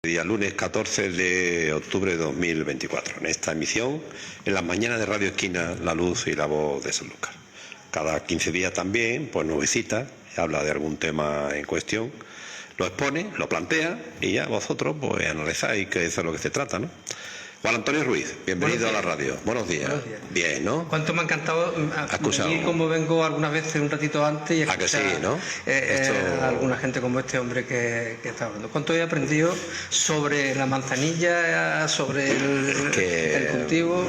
Día lunes 14 de octubre de 2024, en esta emisión, en las mañanas de Radio Esquina, La Luz y la Voz de Sanlúcar. Cada 15 días también, pues nos visita, habla de algún tema en cuestión, lo expone, lo plantea y ya vosotros pues analizáis qué es de lo que se trata, ¿no? Juan Antonio Ruiz, bienvenido a la radio. Buenos días. Buenos días. Bien, ¿no? Cuánto me ha encantado venir como vengo algunas veces un ratito antes y escuchar que sí, ¿no? a alguna gente como este hombre que está hablando. Cuánto he aprendido sobre la manzanilla, sobre el cultivo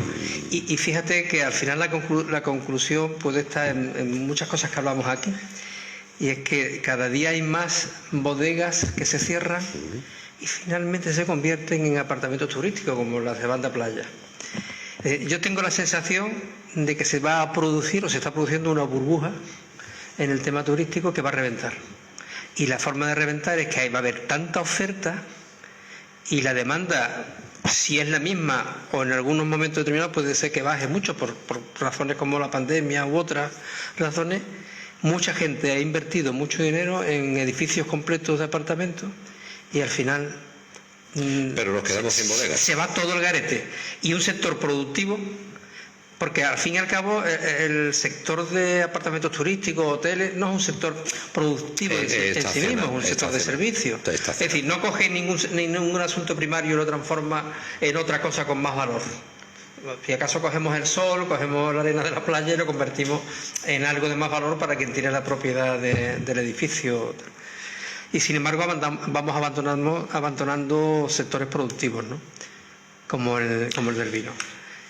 y fíjate que al final la conclusión puede estar en muchas cosas que hablamos aquí, y es que cada día hay más bodegas que se cierran y finalmente se convierten en apartamentos turísticos como las de Banda Playa. Yo tengo la sensación de que se va a producir o se está produciendo una burbuja en el tema turístico que va a reventar. Y la forma de reventar es que va a haber tanta oferta y la demanda, si es la misma o en algunos momentos determinados puede ser que baje mucho por razones como la pandemia u otras razones. Mucha gente ha invertido mucho dinero en edificios completos de apartamentos y al final pero nos quedamos sin bodegas. Se va todo el garete. Y un sector productivo, porque al fin y al cabo el sector de apartamentos turísticos, hoteles, no es un sector productivo en sí mismo, es un sector de servicio. Es decir, no coge ningún asunto primario y lo transforma en otra cosa con más valor. Si acaso cogemos el sol, cogemos la arena de la playa y lo convertimos en algo de más valor para quien tiene la propiedad del edificio. Y sin embargo vamos abandonando sectores productivos, ¿no? como el del vino.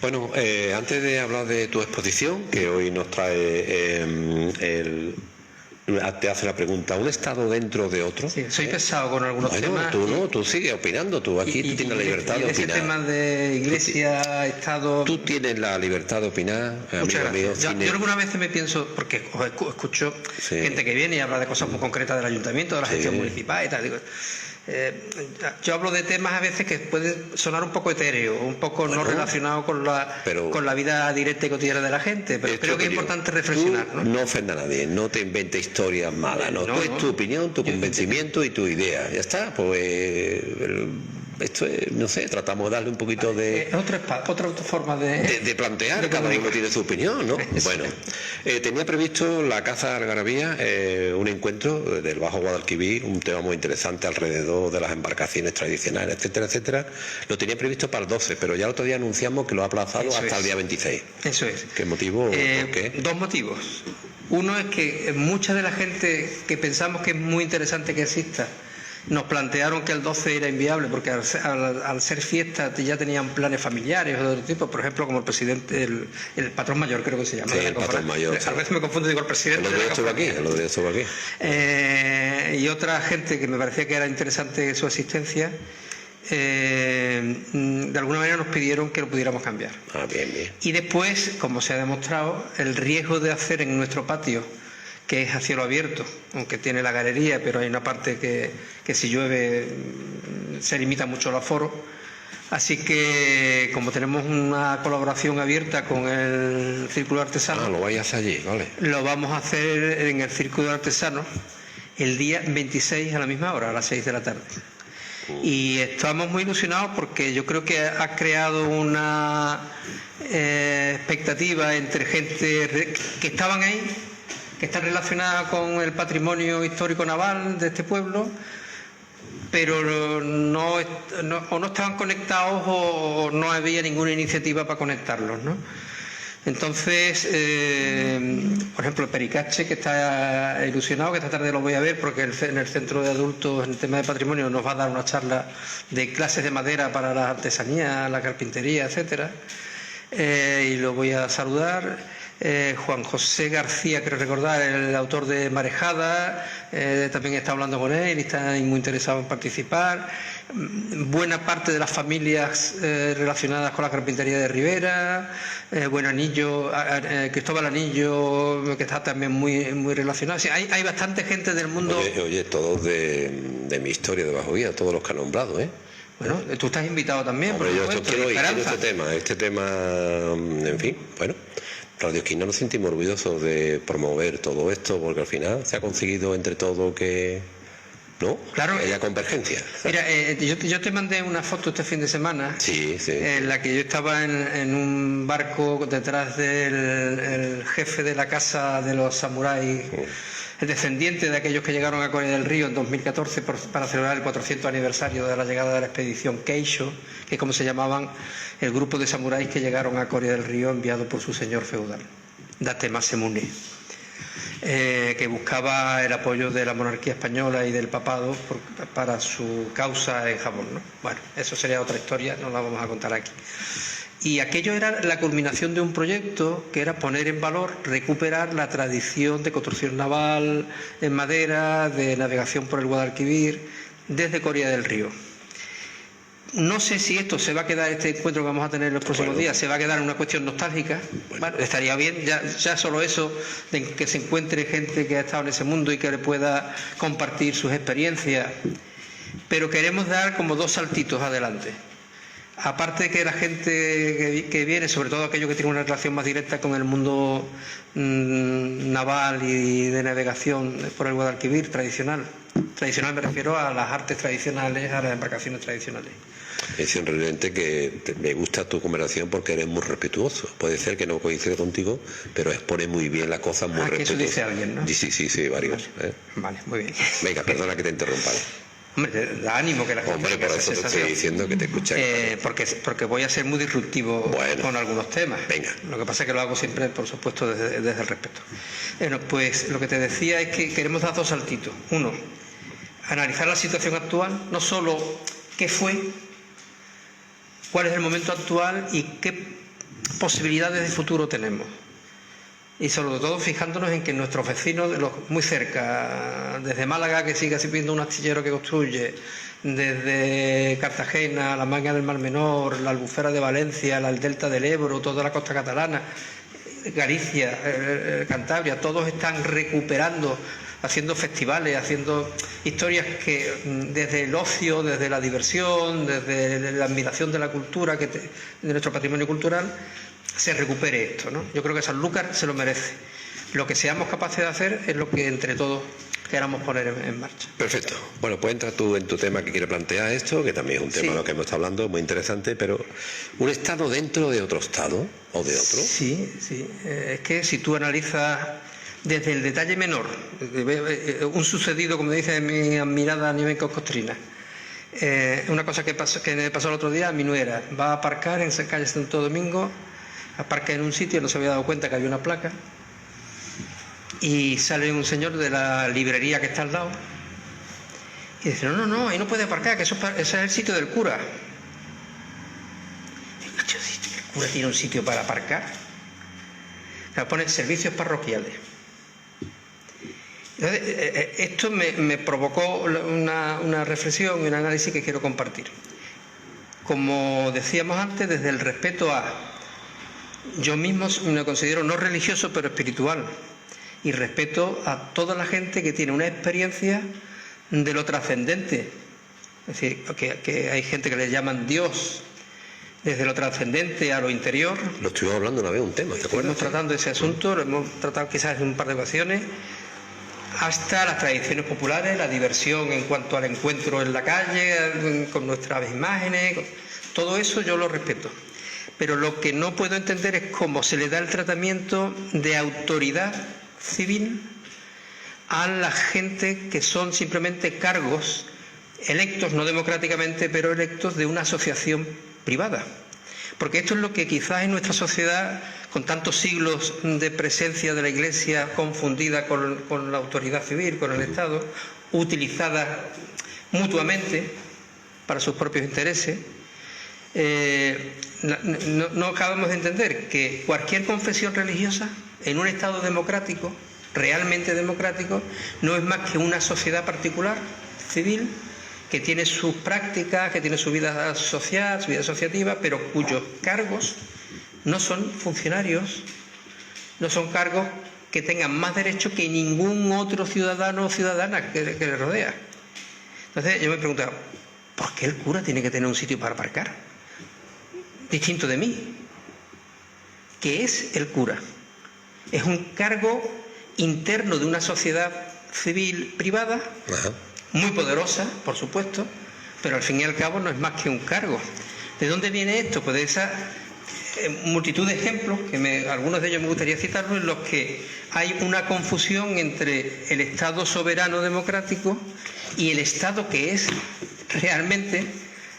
Bueno, antes de hablar de tu exposición, que hoy nos trae te hace la pregunta, ¿un estado dentro de otro? Sí, soy pesado con algunos temas. Tú sigues opinando, tú tienes la libertad de opinar. Ese tema de iglesia, Estado... Tú tienes la libertad de opinar, amigo mío. Yo algunas veces me pienso, porque escucho gente que viene y habla de cosas muy concretas del ayuntamiento, de la gestión municipal y tal, digo... yo hablo de temas a veces que pueden sonar un poco etéreos, un poco no relacionados con la vida directa y cotidiana de la gente, pero creo que es importante reflexionar. No ofenda a nadie, no te inventes historias malas, ¿no? Tú es tu opinión, tu convencimiento y tu idea, ya está. Pues esto es, no sé, tratamos de darle un poquito de... Otra forma de plantear, cada uno tiene su opinión, ¿no? Bueno, tenía previsto la Caza Algarabía, un encuentro del Bajo Guadalquivir, un tema muy interesante alrededor de las embarcaciones tradicionales, etcétera, etcétera. Lo tenía previsto para el 12, pero ya el otro día anunciamos que lo ha aplazado hasta el día 26. Eso es. ¿Qué motivo? ¿Por qué? Dos motivos. Uno es que mucha de la gente que pensamos que es muy interesante que exista, nos plantearon que el 12 era inviable porque al ser fiesta ya tenían planes familiares o de otro tipo, por ejemplo como el presidente, el patrón mayor creo que se llama. Sí, el patrón mayor. A veces me confundo, digo el presidente. El otro día estuvo aquí. Y otra gente que me parecía que era interesante su asistencia, de alguna manera nos pidieron que lo pudiéramos cambiar. Bien. Y después, como se ha demostrado, el riesgo de hacer en nuestro patio, que es a cielo abierto, aunque tiene la galería, pero hay una parte que si llueve se limita mucho el aforo. Así que, como tenemos una colaboración abierta con el Círculo Artesano... lo vayas allí, vale. Lo vamos a hacer en el Círculo Artesano el día 26 a la misma hora, a las 6 de la tarde. Y estamos muy ilusionados porque yo creo que ha creado una expectativa entre gente que estaban ahí, que está relacionada con el patrimonio histórico naval de este pueblo, pero no estaban conectados o no había ninguna iniciativa para conectarlos, ¿no? Entonces, por ejemplo, el Pericache, que está ilusionado, que esta tarde lo voy a ver porque en el centro de adultos en el tema de patrimonio nos va a dar una charla de clases de madera para la artesanía, la carpintería, etcétera, y lo voy a saludar. Juan José García, quiero recordar, el autor de Marejada, también está hablando con él y está muy interesado en participar. Buena parte de las familias relacionadas con la carpintería de Rivera, Cristóbal Anillo, que está también muy relacionado. O sea, hay bastante gente del mundo. Oye, todos de mi historia de Bajo Guía, todos los que han nombrado, Bueno, tú estás invitado también. Hombre, yo quiero este tema, en fin, bueno. Radio Esquina nos sentimos orgullosos de promover todo esto porque al final se ha conseguido entre todo que ¿no? Claro. Haya convergencia. Mira, yo te mandé una foto este fin de semana. Sí. En la que yo estaba en un barco detrás del jefe de la casa de los samuráis, el descendiente de aquellos que llegaron a Corea del Río en 2014 para celebrar el 400 aniversario de la llegada de la expedición Keisho, que es como se llamaban el grupo de samuráis que llegaron a Corea del Río enviado por su señor feudal, Date Masamune. Que buscaba el apoyo de la monarquía española y del papado para su causa en Japón, ¿no? Bueno, eso sería otra historia, no la vamos a contar aquí. Y aquello era la culminación de un proyecto que era poner en valor, recuperar la tradición de construcción naval en madera, de navegación por el Guadalquivir, desde Corea del Río. No sé si esto se va a quedar, este encuentro que vamos a tener en los próximos días, se va a quedar una cuestión nostálgica. Bueno, estaría bien, ya solo eso, de que se encuentre gente que ha estado en ese mundo y que le pueda compartir sus experiencias. Pero queremos dar como dos saltitos adelante. Aparte de que la gente que viene, sobre todo aquellos que tienen una relación más directa con el mundo naval y de navegación por el Guadalquivir tradicional me refiero a las artes tradicionales, a las embarcaciones tradicionales. Es realmente que me gusta tu conversación porque eres muy respetuoso. Puede ser que no coincida contigo, pero expone muy bien la cosa, muy respetuoso. Que eso dice alguien, ¿no? Sí, varios. Vale, muy bien. Venga, perdona que te interrumpa. Hombre, da ánimo que la gente... Hombre, por eso te estoy diciendo que te escuche. Porque voy a ser muy disruptivo con algunos temas. Venga. Lo que pasa es que lo hago siempre, por supuesto, desde el respeto. Bueno, pues lo que te decía es que queremos dar dos saltitos. Uno, analizar la situación actual, no solo qué fue, cuál es el momento actual y qué posibilidades de futuro tenemos. Y sobre todo fijándonos en que nuestros vecinos, muy cerca, desde Málaga, que sigue viendo un astillero que construye, desde Cartagena, la Manga del Mar Menor, la Albufera de Valencia, el Delta del Ebro, toda la costa catalana, Galicia, Cantabria, todos están recuperando, haciendo festivales, haciendo historias que desde el ocio, desde la diversión, desde la admiración de la cultura, de nuestro patrimonio cultural, se recupere esto, ¿no? Yo creo que Sanlúcar se lo merece. Lo que seamos capaces de hacer es lo que entre todos queramos poner en marcha. Perfecto. Bueno, pues entra tú en tu tema que quiere plantear esto, que también es un tema de lo que hemos estado hablando, muy interesante, pero ¿un Estado dentro de otro Estado o de otro? Sí. Es que si tú analizas desde el detalle menor, un sucedido, como dice mi admirada Nieves Costrina, una cosa que me pasó el otro día, mi nuera va a aparcar en calle Santo Domingo, aparca en un sitio, no se había dado cuenta que había una placa, y sale un señor de la librería que está al lado y dice, no, ahí no puede aparcar, que ese es el sitio del cura. El cura tiene un sitio para aparcar. Pone servicios parroquiales. Entonces, esto me provocó una reflexión y un análisis que quiero compartir. Como decíamos antes, desde el respeto yo mismo me considero no religioso pero espiritual, y respeto a toda la gente que tiene una experiencia de lo trascendente. Es decir, que hay gente que le llaman Dios, desde lo trascendente a lo interior. Lo estuvimos hablando una vez, un tema, ¿te acuerdas? Estamos tratando ese asunto, lo hemos tratado quizás en un par de ocasiones, hasta las tradiciones populares, la diversión en cuanto al encuentro en la calle, con nuestras imágenes, todo eso yo lo respeto. Pero lo que no puedo entender es cómo se le da el tratamiento de autoridad civil a la gente que son simplemente cargos electos, no democráticamente, pero electos de una asociación privada. Porque esto es lo que quizás en nuestra sociedad, con tantos siglos de presencia de la Iglesia confundida con la autoridad civil, con el Estado, utilizada mutuamente para sus propios intereses, no acabamos de entender que cualquier confesión religiosa en un Estado democrático, realmente democrático, no es más que una sociedad particular, civil, que tiene sus prácticas, que tiene su vida social, su vida asociativa, pero cuyos cargos no son funcionarios, no son cargos que tengan más derechos que ningún otro ciudadano o ciudadana que le rodea. Entonces yo me preguntaba, ¿por qué el cura tiene que tener un sitio para aparcar? Distinto de mí. ¿Qué es el cura? Es un cargo interno de una sociedad civil privada, muy poderosa, por supuesto, pero al fin y al cabo no es más que un cargo. ¿De dónde viene esto? Pues de esa multitud de ejemplos, algunos de ellos me gustaría citarlos, en los que hay una confusión entre el Estado soberano democrático y el Estado que es realmente,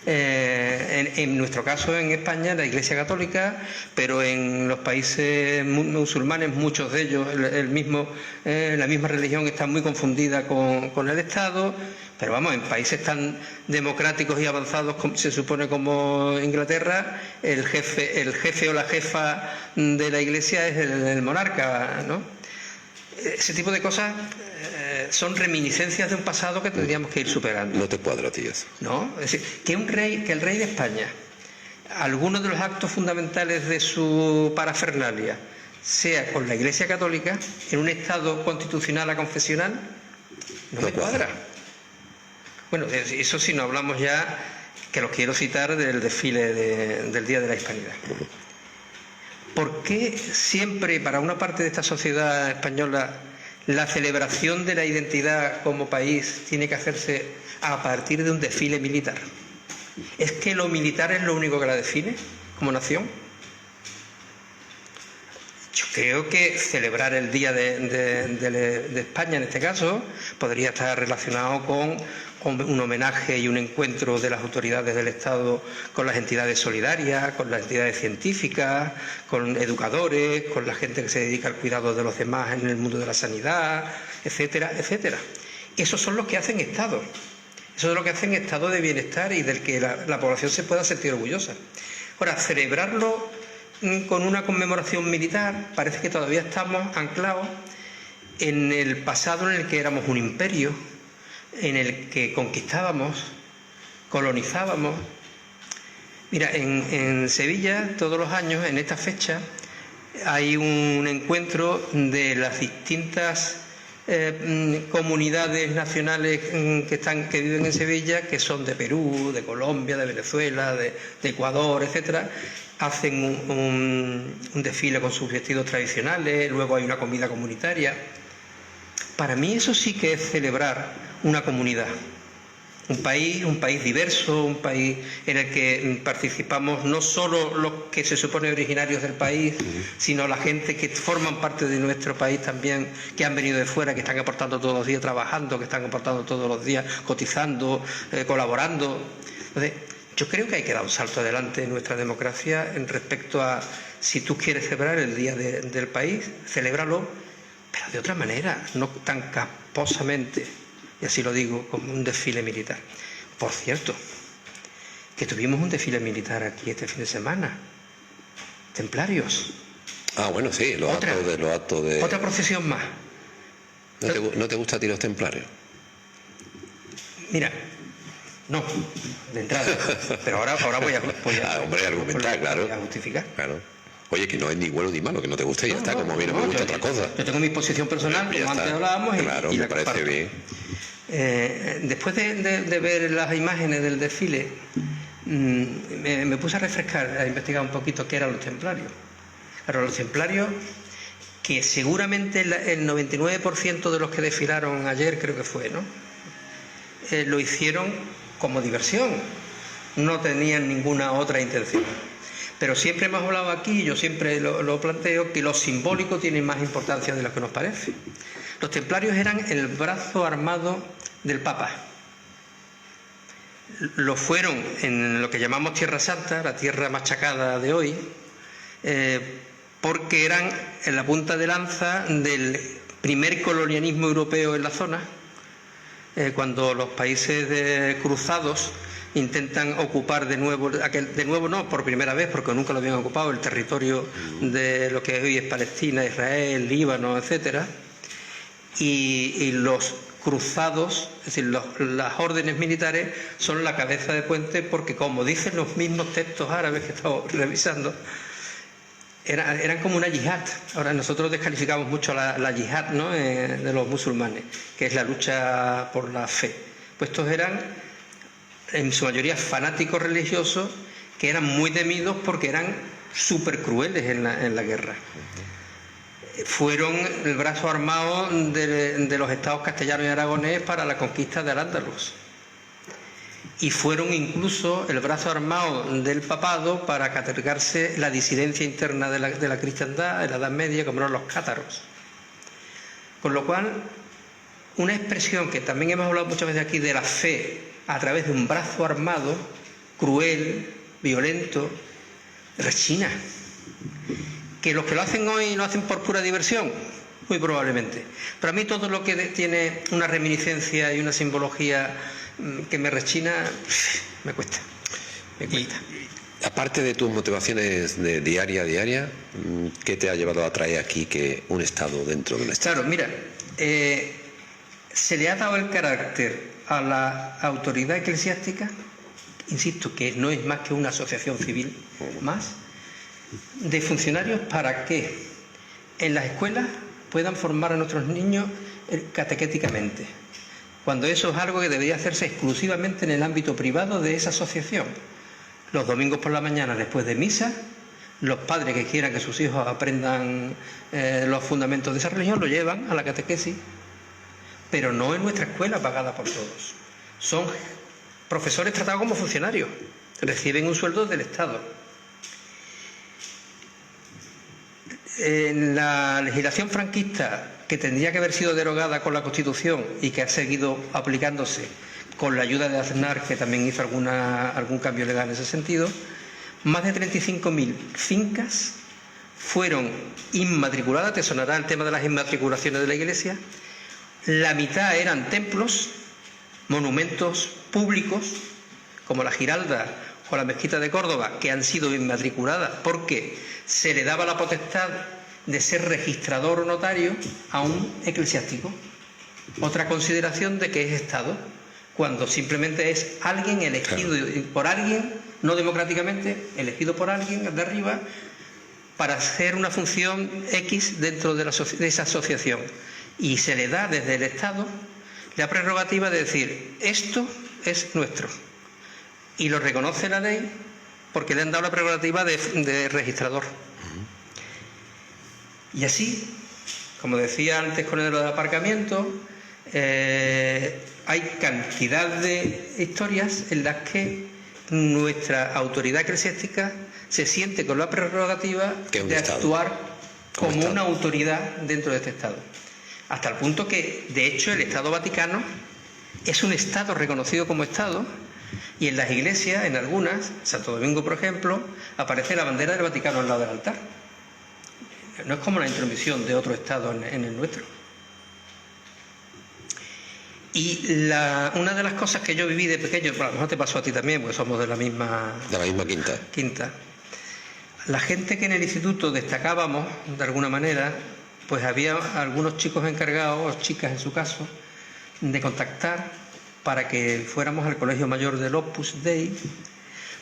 en nuestro caso en España, la Iglesia Católica, pero en los países musulmanes, muchos de ellos, la misma religión está muy confundida con el Estado. Pero vamos, en países tan democráticos y avanzados como se supone como Inglaterra, el jefe o la jefa de la Iglesia es el monarca, ¿no? Ese tipo de cosas son reminiscencias de un pasado que tendríamos que ir superando. No te cuadra a ti eso. ¿No? Es decir, que el rey de España, algunos de los actos fundamentales de su parafernalia, sea con la Iglesia Católica, en un Estado constitucional a confesional, no me cuadra. Bueno, eso sí, no hablamos ya, que los quiero citar, del desfile del Día de la Hispanidad. ¿Por qué siempre para una parte de esta sociedad española la celebración de la identidad como país tiene que hacerse a partir de un desfile militar? ¿Es que lo militar es lo único que la define como nación? Yo creo que celebrar el Día de España, en este caso, podría estar relacionado con un homenaje y un encuentro de las autoridades del Estado con las entidades solidarias, con las entidades científicas, con educadores, con la gente que se dedica al cuidado de los demás en el mundo de la sanidad, etcétera, etcétera. Esos son los que hacen Estado. Eso es lo que hacen Estado de bienestar y del que la población se pueda sentir orgullosa. Ahora, celebrarlo con una conmemoración militar, parece que todavía estamos anclados en el pasado en el que éramos un imperio, en el que conquistábamos, colonizábamos. Mira, en Sevilla todos los años, en esta fecha, hay un encuentro de las distintas comunidades nacionales que viven en Sevilla, que son de Perú, de Colombia, de Venezuela, de Ecuador, etcétera. Hacen un desfile con sus vestidos tradicionales, luego hay una comida comunitaria. Para mí eso sí que es celebrar una comunidad, un país diverso, un país en el que participamos no solo los que se supone originarios del país, sino la gente que forman parte de nuestro país también, que han venido de fuera, que están aportando todos los días trabajando, que están aportando todos los días cotizando, colaborando. Entonces, yo creo que hay que dar un salto adelante en nuestra democracia en respecto a, si tú quieres celebrar el Día del país, celébralo, pero de otra manera, no tan casposamente, y así lo digo, como un desfile militar. Por cierto, que tuvimos un desfile militar aquí este fin de semana. Templarios. Ah, bueno, sí, los actos de... Otra procesión más. ¿No te gusta a ti los templarios? Mira, no, de entrada. Pero ahora voy a hombre, argumentar, claro. Voy a justificar. Claro. Oye, que no es ni bueno ni malo, que no te guste y ya está, como a mí no me gusta otra cosa. Yo tengo mi posición personal, como antes hablábamos, claro, y me la parece comparto. bien. Después de ver las imágenes del desfile, me puse a refrescar, a investigar un poquito qué eran los templarios. Claro, los templarios, que seguramente el 99% de los que desfilaron ayer, creo que fue, ¿no? Lo hicieron como diversión, no tenían ninguna otra intención. Pero siempre hemos hablado aquí, yo siempre lo planteo, que lo simbólico tiene más importancia de lo que nos parece. Los templarios eran el brazo armado del Papa. Lo fueron en lo que llamamos Tierra Santa, la tierra machacada de hoy, porque eran en la punta de lanza del primer colonialismo europeo en la zona, cuando los países cruzados intentan ocupar de nuevo no por primera vez, porque nunca lo habían ocupado, el territorio de lo que hoy es Palestina, Israel, Líbano, etcétera, y los cruzados, es decir, las órdenes militares son la cabeza de puente, porque como dicen los mismos textos árabes que he estado revisando, eran como una yihad. Ahora nosotros descalificamos mucho la yihad, ¿no?, de los musulmanes, que es la lucha por la fe. Pues estos eran en su mayoría fanáticos religiosos, que eran muy temidos porque eran súper crueles en la guerra. fueron el brazo armado de los estados castellano y aragonés para la conquista del Al-Ándalus. Y fueron incluso el brazo armado del papado para cargarse la disidencia interna de la cristiandad en la Edad Media, como eran los cátaros. Con lo cual, una expresión que también hemos hablado muchas veces aquí de la fe a través de un brazo armado, cruel, violento, rechina. ¿Que los que lo hacen hoy lo hacen por pura diversión? Muy probablemente. Pero a mí todo lo que tiene una reminiscencia y una simbología que me rechina, me cuesta. Y, aparte de tus motivaciones de diaria, ¿qué te ha llevado a traer aquí que un Estado dentro de un Estado? Claro, mira, se le ha dado el carácter a la autoridad eclesiástica, insisto, que no es más que una asociación civil más, de funcionarios para que en las escuelas puedan formar a nuestros niños catequéticamente, cuando eso es algo que debería hacerse exclusivamente en el ámbito privado de esa asociación. Los domingos por la mañana después de misa, los padres que quieran que sus hijos aprendan los fundamentos de esa religión lo llevan a la catequesis, pero no en nuestra escuela pagada por todos. Son profesores tratados como funcionarios, reciben un sueldo del Estado. En la legislación franquista, que tendría que haber sido derogada con la Constitución y que ha seguido aplicándose con la ayuda de Aznar, que también hizo algún cambio legal en ese sentido, más de 35.000 fincas fueron inmatriculadas. Te sonará el tema de las inmatriculaciones de la Iglesia. La mitad eran templos, monumentos públicos, como la Giralda o la Mezquita de Córdoba, que han sido inmatriculadas porque se le daba la potestad de ser registrador o notario a un eclesiástico. Otra consideración de que es Estado, cuando simplemente es alguien elegido por alguien, no democráticamente, elegido por alguien de arriba, para hacer una función X dentro de esa asociación. Y se le da desde el Estado la prerrogativa de decir, esto es nuestro. Y lo reconoce la ley porque le han dado la prerrogativa de registrador. Y así, como decía antes con el del aparcamiento, hay cantidad de historias en las que nuestra autoridad eclesiástica se siente con la prerrogativa de actuar como una autoridad dentro de este Estado. Hasta el punto que, de hecho, el Estado Vaticano es un Estado reconocido como Estado, y en las iglesias, en algunas, Santo Domingo por ejemplo, aparece la bandera del Vaticano al lado del altar. No es como la intromisión de otro Estado en el nuestro. Y una de las cosas que yo viví de pequeño, bueno, a lo mejor te pasó a ti también, porque somos de la misma quinta. La gente que en el instituto destacábamos, de alguna manera, pues había algunos chicos encargados, o chicas en su caso, de contactar para que fuéramos al Colegio Mayor del Opus Dei,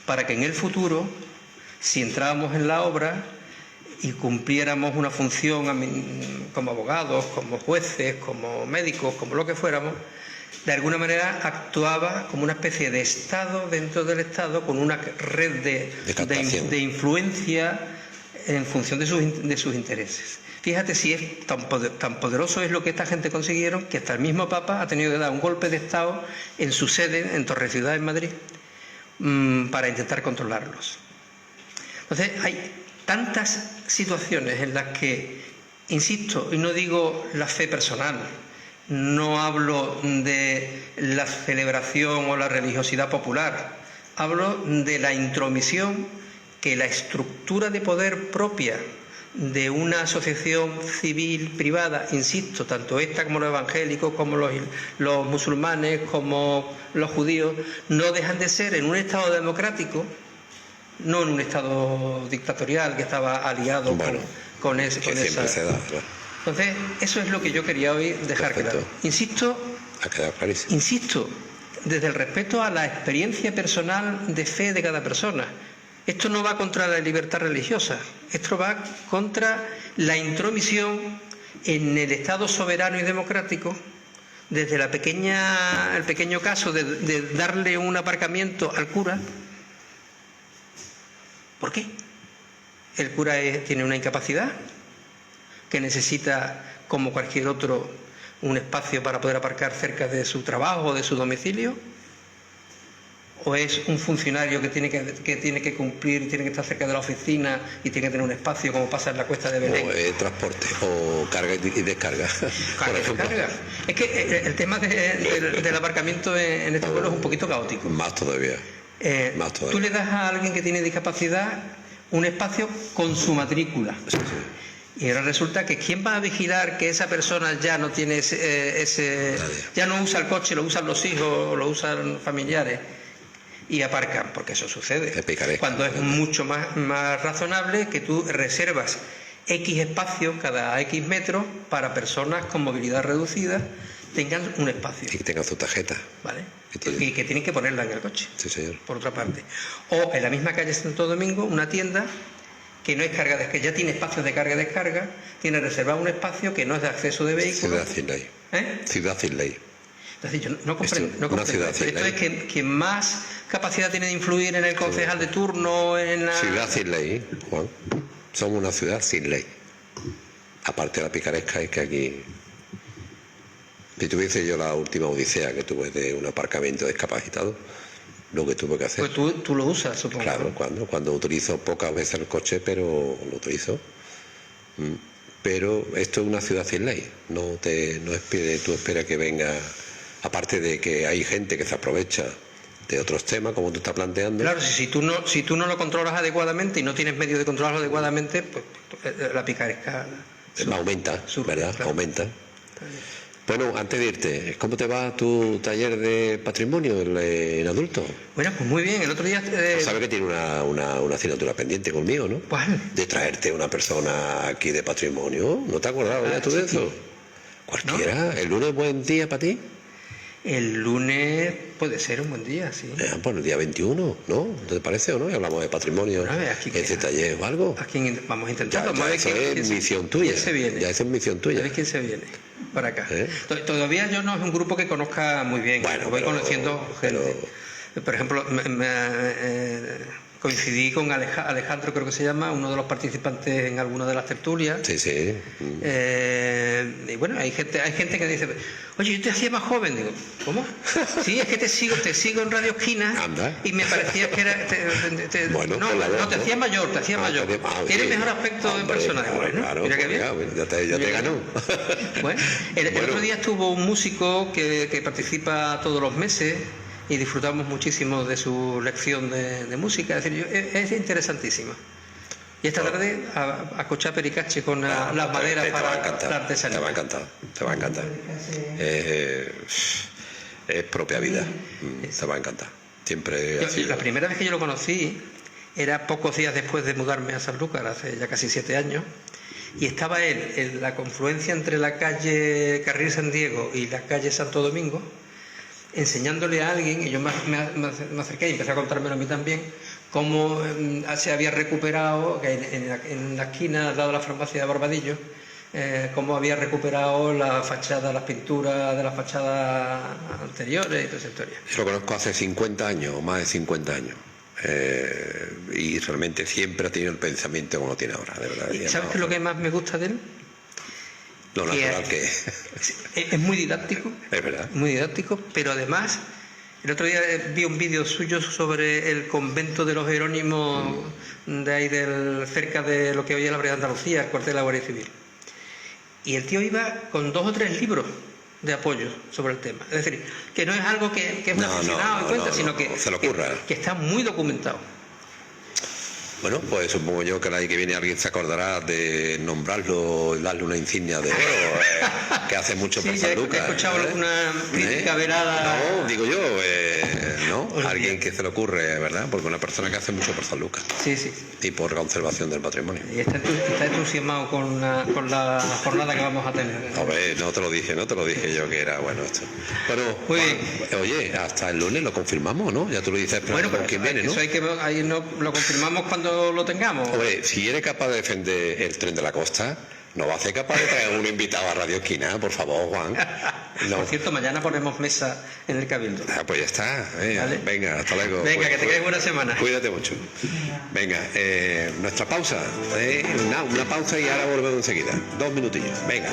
para que en el futuro, si entrábamos en la obra y cumpliéramos una función como abogados, como jueces, como médicos, como lo que fuéramos, de alguna manera actuaba como una especie de Estado dentro del Estado, con una red de influencia en función de sus intereses. Fíjate si es tan poderoso es lo que esta gente consiguieron, que hasta el mismo Papa ha tenido que dar un golpe de Estado en su sede, en Torre Ciudad, en Madrid, para intentar controlarlos. Entonces, hay tantas situaciones en las que, insisto, y no digo la fe personal, no hablo de la celebración o la religiosidad popular, hablo de la intromisión que la estructura de poder propia de una asociación civil privada, insisto, tanto esta como los evangélicos, como los musulmanes, como los judíos, no dejan de ser en un Estado democrático, no en un Estado dictatorial que estaba aliado con esa... Entonces, eso es lo que yo quería hoy dejar claro. Insisto, ha quedado clarísimo. Insisto, desde el respeto a la experiencia personal de fe de cada persona. Esto no va contra la libertad religiosa, esto va contra la intromisión en el Estado soberano y democrático, desde el pequeño caso de darle un aparcamiento al cura. ¿Por qué? El cura tiene una incapacidad, que necesita, como cualquier otro, un espacio para poder aparcar cerca de su trabajo o de su domicilio? ¿O es un funcionario que tiene que cumplir, tiene que estar cerca de la oficina y tiene que tener un espacio como pasa en la Cuesta de Belén? O transporte, o carga y descarga. Carga y descarga. Es que el tema del aparcamiento en este pueblo es un poquito caótico. Más todavía. Tú le das a alguien que tiene discapacidad un espacio con su matrícula. Sí, sí. Y ahora resulta que ¿quién va a vigilar que esa persona ya no tiene ya no usa el coche, lo usan los hijos, lo usan familiares? Y aparcan, porque eso sucede. Cuando es mucho más razonable que tú reservas X espacios cada X metros para personas con movilidad reducida tengan un espacio. Y que tengan su tarjeta. ¿Vale? Y que tienen que ponerla en el coche. Sí, señor. Por otra parte. O en la misma calle Santo Domingo, una tienda que no es que ya tiene espacios de carga y descarga, tiene reservado un espacio que no es de acceso de vehículos. Ciudad sin ley. ¿Eh? Ciudad sin ley. Entonces yo no comprendo. Una ciudad sin Esto ley. es que quien más capacidad tiene de influir en el concejal de turno, en la... Ciudad sin ley, Juan. Somos una ciudad sin ley. Aparte de la picaresca es que aquí... Si tuviese yo la última odisea que tuve de un aparcamiento discapacitado, lo que tuve que hacer... Pues tú lo usas, supongo. Claro, cuando utilizo pocas veces el coche, pero lo utilizo. Pero esto es una ciudad sin ley. No tú esperas que venga... Aparte de que hay gente que se aprovecha de otros temas, como tú estás planteando. Claro, si tú no lo controlas adecuadamente y no tienes medios de controlarlo adecuadamente, pues la picaresca aumenta, ¿verdad? Claro. Aumenta. Bueno, antes de irte, ¿cómo te va tu taller de patrimonio en adultos? Bueno, pues muy bien. El otro día... Sabes que tiene una asignatura pendiente conmigo, ¿no? ¿Cuál? De traerte una persona aquí de patrimonio. ¿No te has acordado ya tú de eso? Cualquiera. ¿No? ¿El lunes es buen día para ti? El lunes puede ser un buen día, sí. Pues el día 21, ¿no? ¿Te parece o no? Y hablamos de patrimonio, ese taller o algo. Vamos a intentarlo. Ya eso es misión tuya. ¿Quién se viene? Ya eso es misión tuya. ¿Sabes quién se viene? Para acá. Todavía yo no es un grupo que conozca muy bien. Bueno, voy conociendo gente. Por ejemplo, coincidí con Alejandro, creo que se llama, uno de los participantes en alguna de las tertulias. Sí, sí. Y bueno, hay gente que dice, oye, yo te hacía más joven. Digo, ¿cómo? Sí, es que te sigo en Radio Esquina. Anda. Y me parecía que era... Bueno, te hacía mayor. Tienes mejor aspecto en persona. Bueno, claro, mira qué bien. Ya te ganó. Bueno, el otro día estuvo un músico que participa todos los meses y disfrutamos muchísimo de su lección de música. Es decir, es interesantísima. Y esta tarde a cochar pericache con las maderas para la artesanía. Te va a encantar. Es propia vida. Te va a encantar. Siempre así. La primera vez que yo lo conocí era pocos días después de mudarme a Sanlúcar, hace ya casi 7 años, y estaba él en la confluencia entre la calle Carril San Diego y la calle Santo Domingo, enseñándole a alguien, y yo me acerqué y empecé a contármelo a mí también, cómo se había recuperado, en la esquina al lado de la farmacia de Barbadillo, cómo había recuperado la fachada, las pinturas de las fachadas anteriores y toda esa historia. Yo lo conozco hace 50 años, o más de 50 años. Y realmente siempre ha tenido el pensamiento como lo tiene ahora, de verdad. ¿Y sabes qué es lo que más me gusta de él? Lo natural que es muy didáctico. Es verdad. Muy didáctico, pero además, el otro día vi un vídeo suyo sobre el convento de los Jerónimos de ahí cerca de lo que hoy es la Brigada de Andalucía, el cuartel de la Guardia Civil. Y el tío iba con 2 o 3 libros de apoyo sobre el tema. Es decir, que no es algo que es un aficionado y cuenta, sino que se lo ocurra. Que está muy documentado. Bueno, pues supongo yo que la vez que viene alguien se acordará de nombrarlo y darle una insignia de oro, que hace mucho por San Lucas. He escuchado alguna crítica verada. No, digo yo, ¿no? Alguien que se le ocurre, ¿verdad? Porque una persona que hace mucho por San Lucas. Sí. Y por conservación del patrimonio. Y está entusiasmado con la jornada que vamos a tener. A ver, no te lo dije yo que era bueno esto. Bueno, muy bien. Oye, hasta el lunes lo confirmamos, ¿no? Ya tú lo dices, pero con quién viene, ¿no? Eso ahí no lo confirmamos cuando lo tengamos. Oye, si eres capaz de defender el tren de la costa, No va a ser capaz de traer un invitado a Radio Esquina, por favor, Juan. No. Por cierto, mañana ponemos mesa en el Cabildo. Pues ya está. ¿Vale? Venga, hasta luego. Venga, que tengáis buena semana. Cuídate mucho. Venga, nuestra pausa. Una pausa y ahora volvemos enseguida. 2 minutillos. Venga.